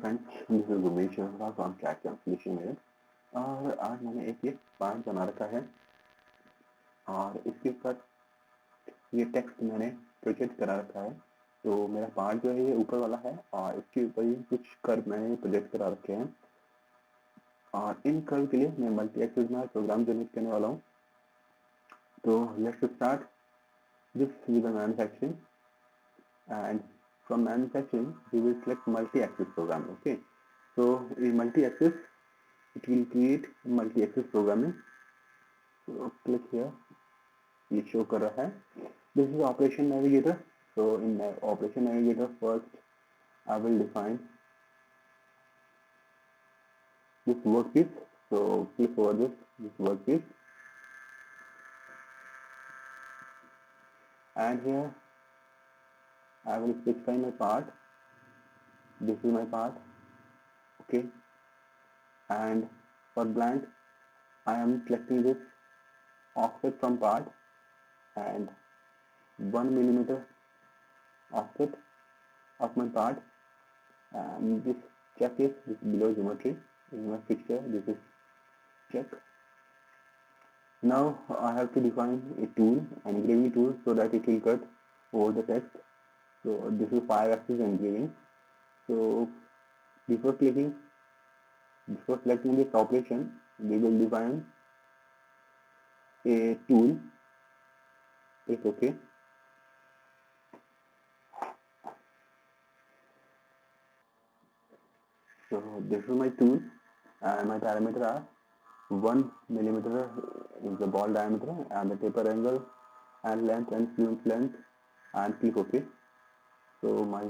Friends, this is Umesh from track translation में। और आज मैंने एक ये पार्ट बना रखा है और इसके ऊपर ये टेक्स्ट मैंने प्रोजेक्ट करा रखा है। तो मेरा पार्ट जो है ये ऊपर वाला है और इसके ऊपर ही कुछ कर्व मैंने प्रोजेक्ट करा रखे हैं और इन कर्व के लिए मैं मल्टी एक्सेस में प्रोग्राम जनरेट करने वाला हूँ। तो let's start this with manufacturing and from manufacturing we will select multi-axis program. Okay, so in multi-axis it will create multi-axis programming. So click here, ये show कर रहा है. This is operation navigator. So in operation navigator first I will define this workpiece. So click over this workpiece and here I will specify my part. This is my part. Okay, and for blank I am selecting this offset from part and 1 millimeter offset of my part, and this check is this below geometry in my fixture. This is check. Now I have to define a tool, an engraving tool, so that it will cut over the text. So this is 5-axis engraving. So before selecting this operation, we will define a tool. Click OK. So this is my tool and my parameter are 1 millimeter is the ball diameter and the taper angle and length and fluent length, and click OK. So my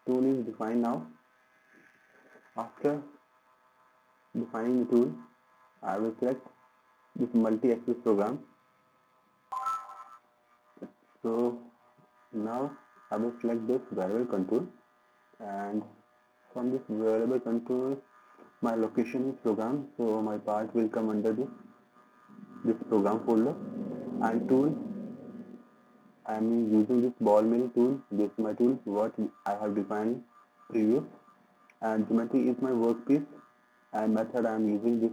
tool is defined now. After defining the tool, I will select this multi-axis program. So now I will select this variable control, and from this variable control my location is program, so my part will come under this program folder. And tool, I am using this ball mill tool. This is my tool what I have defined previous, and geometry is my workpiece, and method I am using this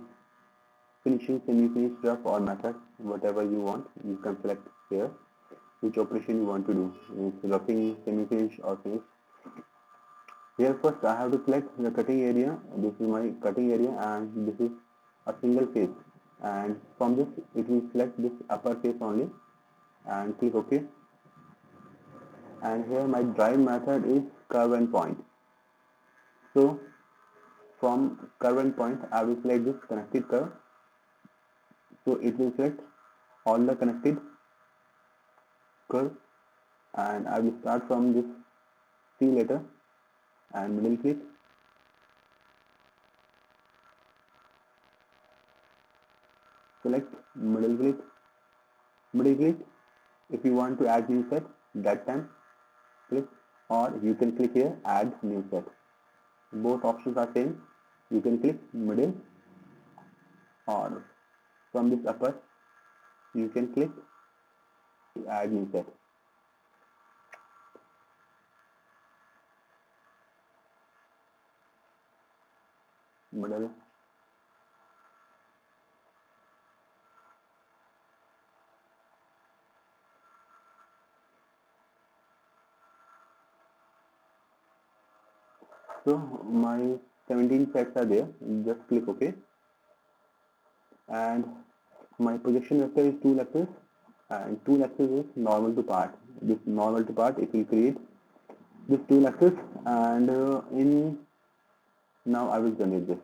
finishing, semi-finished, rough or method, whatever you want. You can select here which operation you want to do. It's roughing, semi-finish or finish. Here first I have to select the cutting area. This is my cutting area and this is a single face, and from this it will select this upper face only and click OK. And here my drive method is curve and point. So from curve and point I will select this connected curve. So it will select all the connected curve, and I will start from this C letter and middle click. Select middle click. If you want to add new set, that time click, or you can click here add new set. Both options are same. You can click middle, or from this upper you can click to add new set. Middle, so my 17 sets are there. Just click OK, and my projection vector is tool axis, and tool axis is normal to part. This normal to part, it will create this tool axis, and in now I will generate this.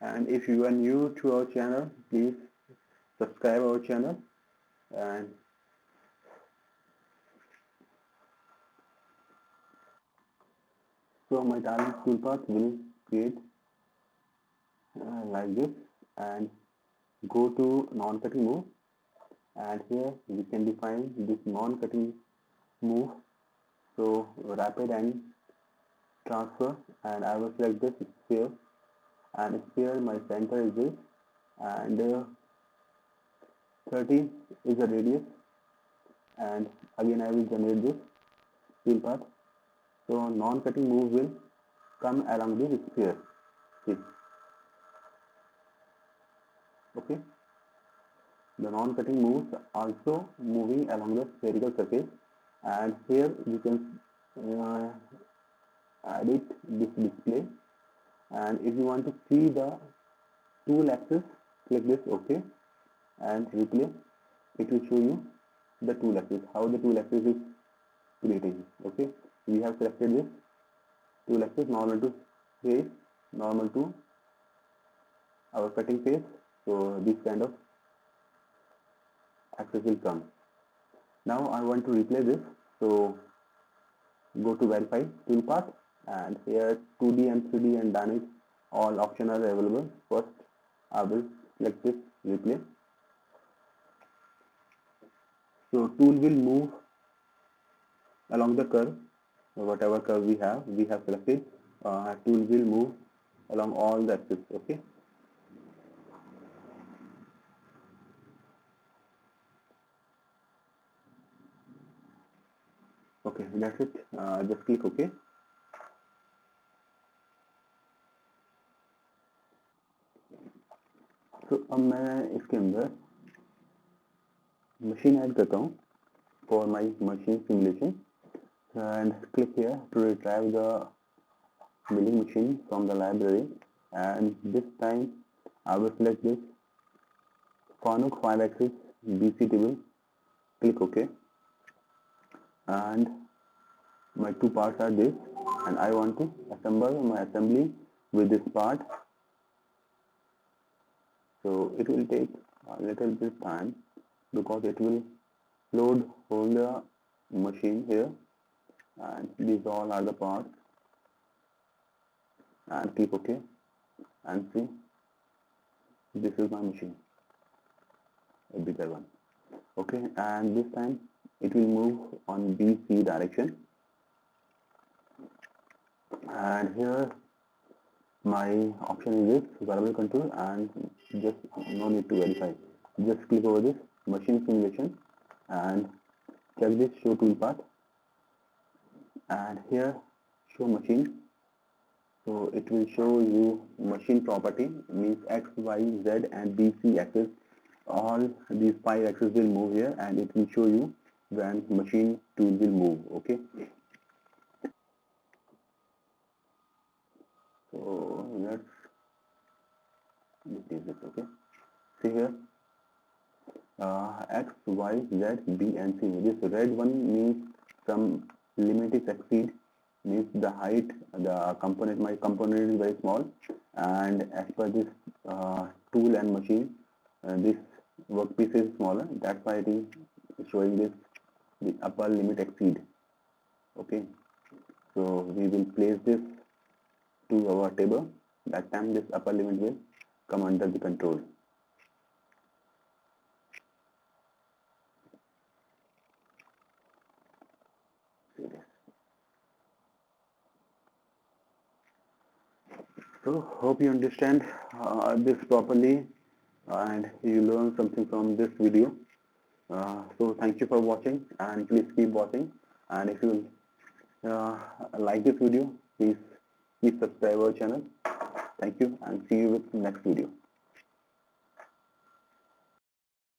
And if you are new to our channel, please subscribe our channel. And so my talent toolpath will create like this, and go to non-cutting mode and here we can define this non-cutting move. So rapid and transfer, and I will select this sphere, and sphere my center is this, and 30 is the radius, and again I will generate this tool path. So non-cutting move will come along this sphere. See. Okay. The non-cutting moves also moving along the spherical surface, and here you can edit this display, and if you want to see the tool axis, click this OK and replay. It will show you the tool axis, how the tool axis is creating. Okay, we have selected this tool axis normal to face, normal to our cutting face, so this kind of axis will come. Now I want to replay this, so go to verify toolpath, and here 2D and 3D and dynamic all options are available. First I will select this replay. So tool will move along the curve, whatever curve we have selected. Tool will move along all the axes. Okay. Okay, that's it. Just click OK. तो अब मैं इसके अंदर machine add करता हूँ for my machine simulation, and click here to retrieve the milling machine from the library, and this time I will select this Fanuc 5-axis BC table, click OK, and my two parts are this, and I want to assemble my assembly with this part, so it will take a little bit time because it will load all the machine here, and these all are the parts, and click OK, and see, this is my machine, a bigger one. Okay, and this time it will move on BC direction, and here my option is this variable control, and just no need to verify, just click over this machine simulation and check this show toolpath, and here show machine. So it will show you machine property, means X, Y, Z and BC axis. All these 5 axes will move here, and it will show you when machine tool will move. Okay. So let's decrease it. Okay. See here, X, Y, Z, B and C. This red one means some limit is exceed, means the height, the component, my component is very small, and as per this tool and machine, this workpiece is smaller, that's why it is showing this the upper limit exceed. Okay, so we will place this to our table, that time this upper limit will come under the control. So hope you understand this properly and you learn something from this video. So thank you for watching, and please keep watching, and if you like this video, please subscribe our channel. Thank you, and see you with next video.